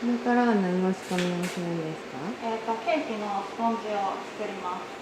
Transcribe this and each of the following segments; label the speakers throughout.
Speaker 1: れからは何の仕込みをするんですか？
Speaker 2: ケーキのスポンジを作ります。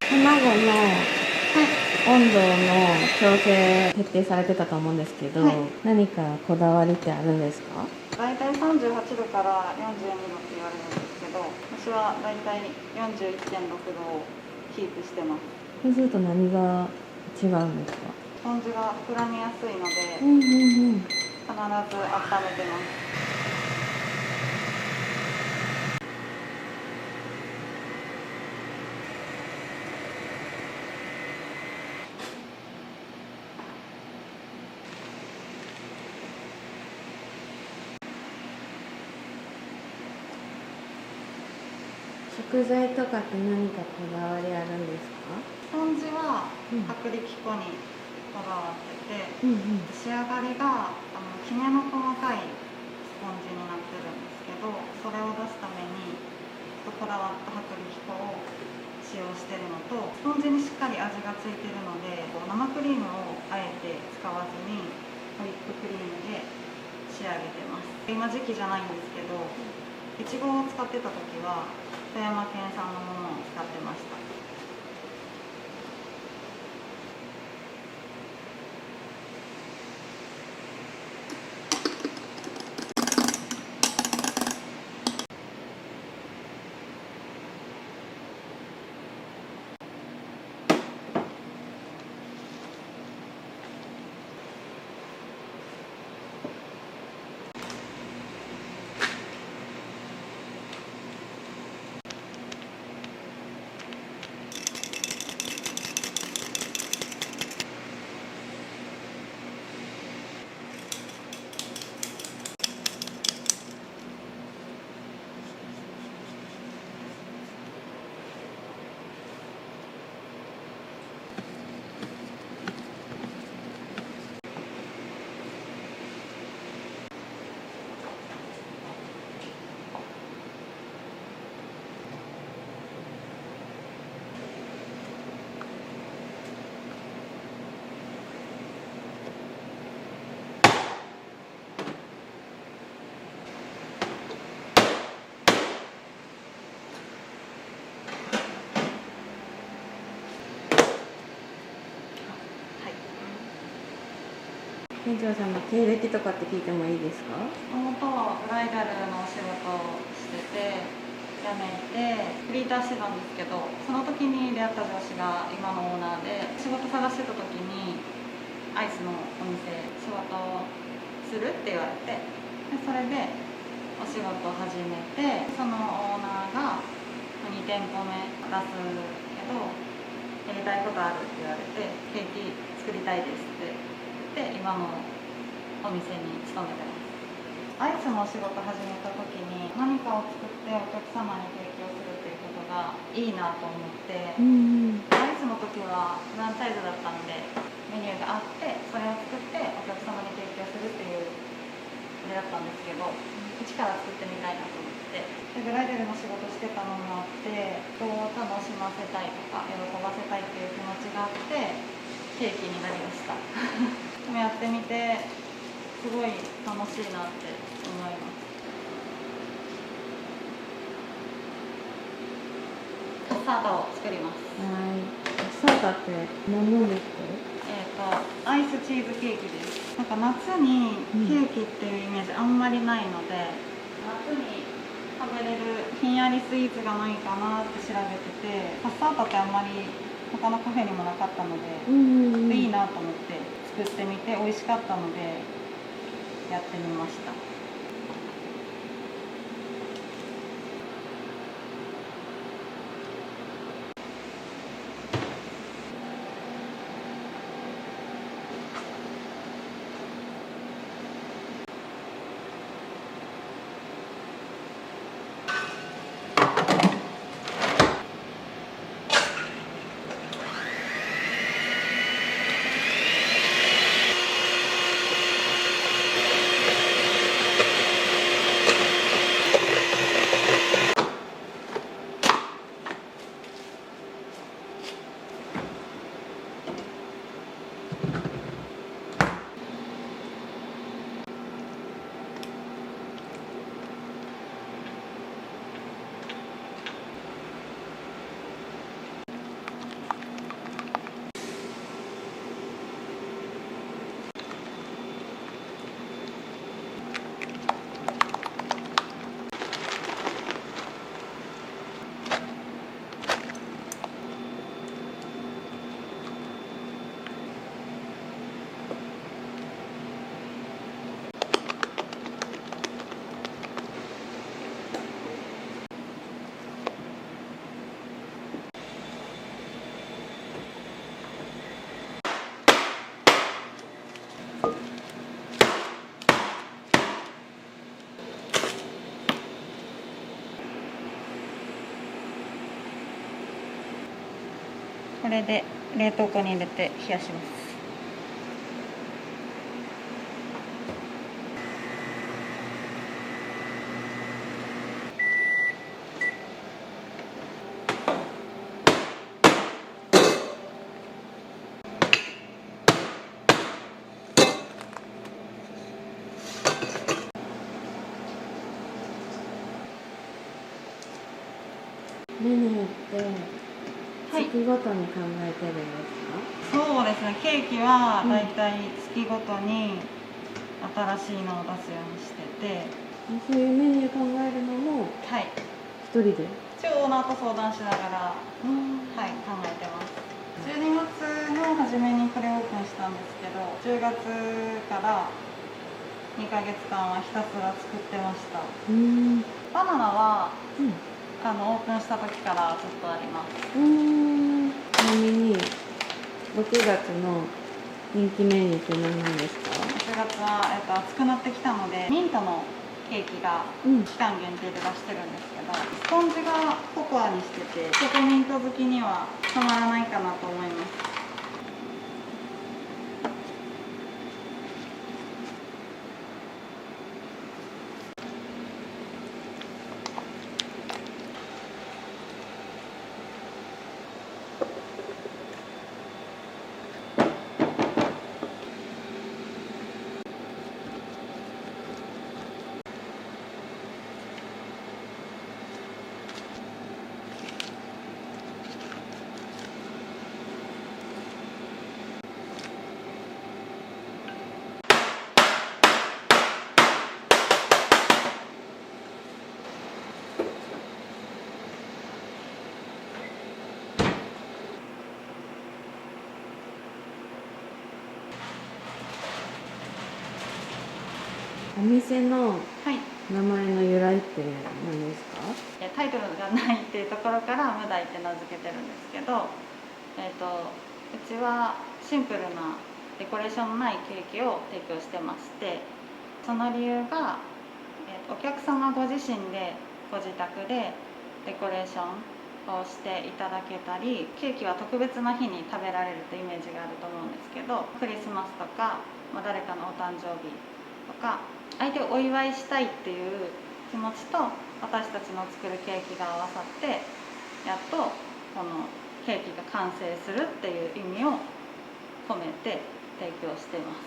Speaker 1: 卵の温度の調整徹底されてたと思うんですけど、何かこだわりってあるんですか？
Speaker 2: だいたい38度から42度って言われるんですけど、私はだいたい41.6度をキープしてます。
Speaker 1: そうすると何が違うんですか？
Speaker 2: スポンジが膨らみやすいので、必ず温めてます。
Speaker 1: 食材とかって何かこだわりあるんですか？
Speaker 2: スポンジは薄力粉にこだわってて、仕上がりがきめの細かいスポンジになってるんですけど、それを出すためにこだわった薄力粉を使用してるのと、スポンジにしっかり味がついてるので、生クリームをあえて使わずにホイップクリームで仕上げてます。今時期じゃないんですけど、いちごを使ってた時は富山県産のものを使ってました。
Speaker 1: 店長さんの経歴とかって聞いてもいいですか？
Speaker 2: もともとブライダルのお仕事をしてて、辞めてフリーターしてたんですけど、その時に出会った上司が今のオーナーで、仕事探してた時にアイスのお店仕事をするって言われて、でそれでお仕事を始めて、そのオーナーが2店舗目出すけどやりたいことあるって言われて、ケーキ作りたいですって言って今のお店に勤めてます。アイスのお仕事始めた時に何かを作ってお客様に提供するっていうことがいいなと思って、アイスの時はフランチャイズだったんでメニューがあってそれを作ってお客様に提供するっていうあれだったんですけど、一から作ってみたいなと思ってでブライダルの仕事してたのもあって人を楽しませたいとか喜ばせたいっていう気持ちがあってケーキになりましたでもやってみてすごい楽しいなって思います。カッサータを作ります。
Speaker 1: はい。カッサータって何なんですか？
Speaker 2: アイスチーズケーキです。なんか夏にケーキっていうイメージあんまりないので、夏に食べれるひんやりスイーツがないかなって調べてて、カッサータってあんまり他のカフェにもなかったので、いいなと思って作ってみて美味しかったのでやってみました。これで冷凍庫に入れて冷やします。
Speaker 1: メニューって月ごとに考えてるんですか？
Speaker 2: そうですね、ケーキはだいたい月ごとに新しいのを出すようにしてて、
Speaker 1: そういうメニュー考えるのも
Speaker 2: はい、
Speaker 1: 一人で？
Speaker 2: 一応オーナーと相談しながら、はい、考えてます。12月の初めにプレオープンしたんですけど、10月から2ヶ月間はひたすら作ってました。バナナは、オープンした時からずっとあります。
Speaker 1: ちなみに6月の人気メニューって何なんですか
Speaker 2: ？6月は、暑くなってきたのでミントのケーキが期間限定で出してるんですけど、スポンジがココアにしててチョコミント好きにはたまらないかなと思います。
Speaker 1: お店の
Speaker 2: はい、
Speaker 1: 名前の由来って何ですか？
Speaker 2: タイトルがないっていうところから無題って名付けてるんですけど、うちはシンプルなデコレーションのないケーキを提供してまして、その理由がお客様ご自身でご自宅でデコレーションをしていただけたり、ケーキは特別な日に食べられるというイメージがあると思うんですけど、クリスマスとか、誰かのお誕生日とか相手をお祝いしたいっていう気持ちと私たちの作るケーキが合わさって、やっとこのケーキが完成するっていう意味を込めて提供しています。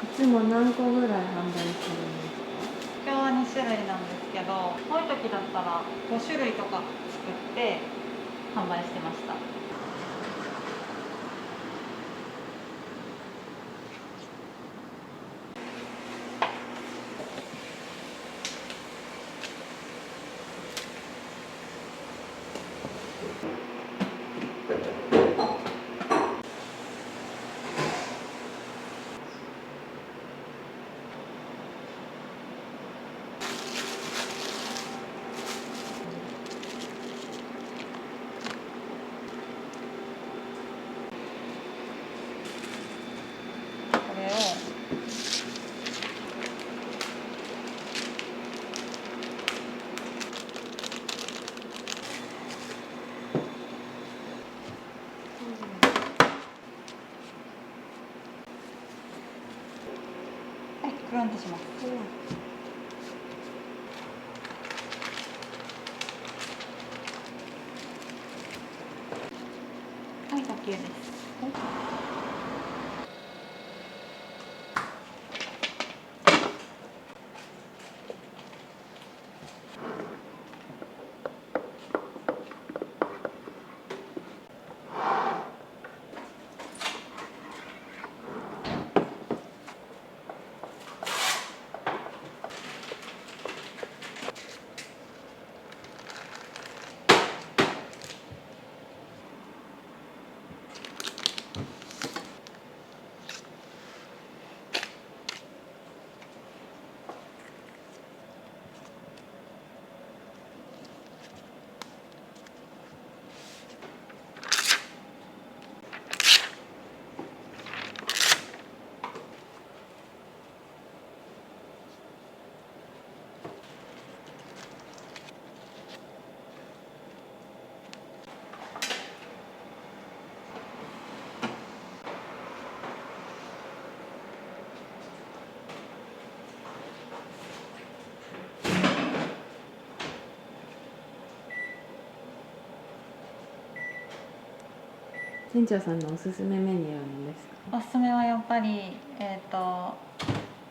Speaker 1: いつも何個ぐらい販売されるんですか？
Speaker 2: 今日は2種類なんですけど、多い時だったら5種類とか作って販売してました。これをはい、クランとします。はい、OK です。
Speaker 1: 店長さんのおすすめメニューは何ですか？
Speaker 2: おすすめはやっぱり、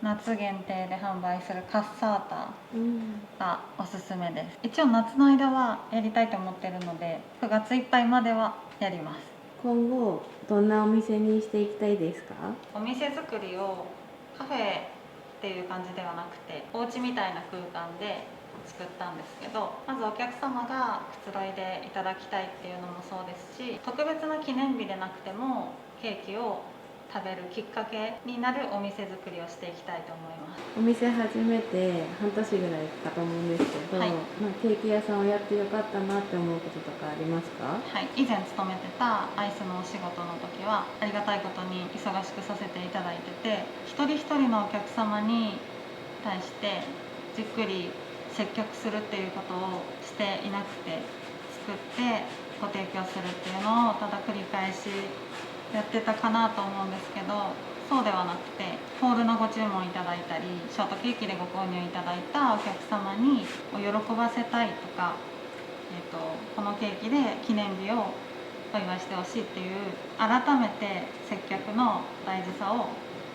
Speaker 2: 夏限定で販売するカッサータがおすすめです。一応夏の間はやりたいと思ってるので、9月いっぱいまではやります。
Speaker 1: 今後どんなお店にしていきたいですか？
Speaker 2: お店作りをカフェっていう感じではなくて、お家みたいな空間で作ったんですけど、まずお客様がくつろいでいただきたいっていうのもそうですし、特別な記念日でなくてもケーキを食べるきっかけになるお店作りをしていきたいと思います。
Speaker 1: お店始めて半年ぐらいかと思うんですけど、
Speaker 2: はい、
Speaker 1: ケーキ屋さんをやってよかったなって思うこととかありますか？
Speaker 2: はい、以前勤めてたアイスのお仕事の時はありがたいことに忙しくさせていただいてて、一人一人のお客様に対してじっくり接客するっていうことをしていなくて、作ってご提供するっていうのをただ繰り返しやってたかなと思うんですけど、そうではなくてホールのご注文いただいたりショートケーキでご購入いただいたお客様に喜ばせたいとか、このケーキで記念日をお祝いしてほしいっていう改めて接客の大事さを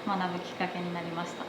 Speaker 2: 学ぶきっかけになりました。